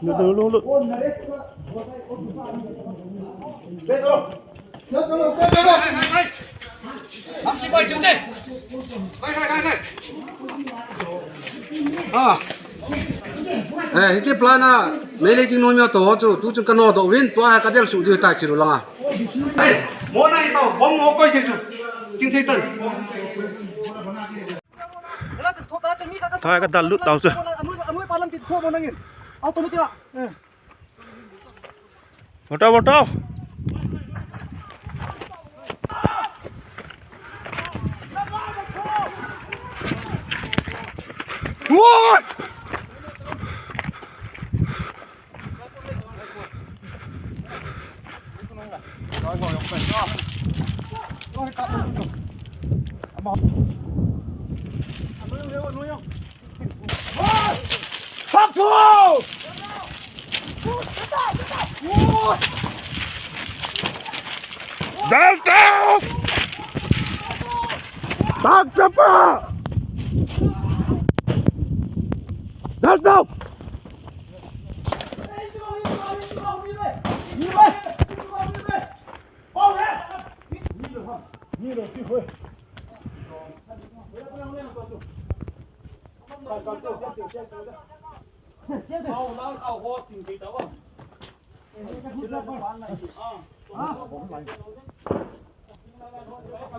Lụt. Làm gì bay xuống đi. Cái plan à, mấy lấy kinh nghiệm tổ chú, tu chúng cần tổ viên, tu hai cái điều số điều tại chỉ rồi à. Mùa này tao bóng ngó coi chừng chừng thấy tận. Thôi cái đặt lụt tàu rồi. Botol. What? Fuck you! Delta! Back jumper! Delta!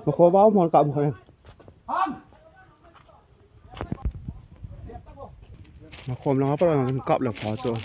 Một khối báo một cộng rồi. Một khối nó bắt đầu cộng là khó rồi.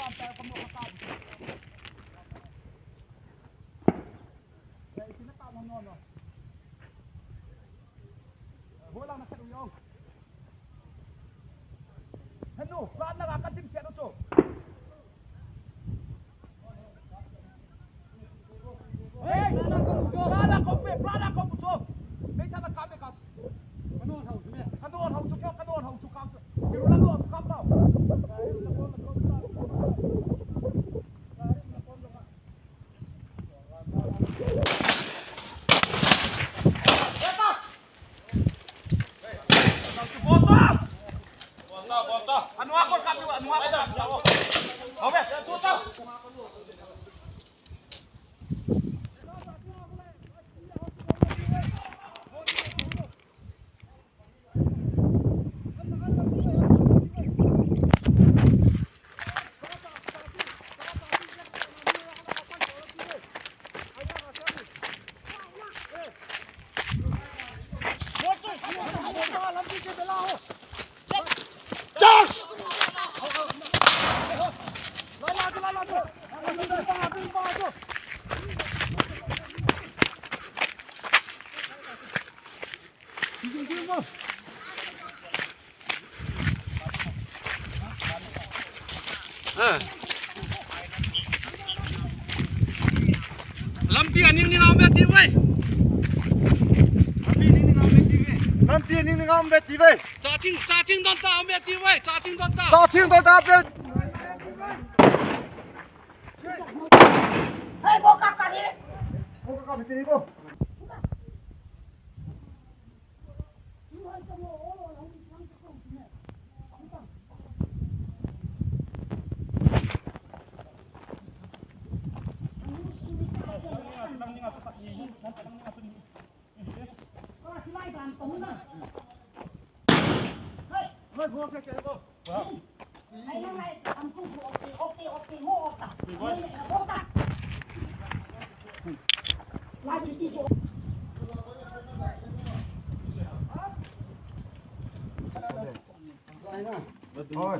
Lampian ini ngambet di wei. Lampian ini ngambet di wei. Cacing don ta ngambet di wei. Cacing don ta ngambet. Hei, buka kali. Buka kali sini, Bu. Thôi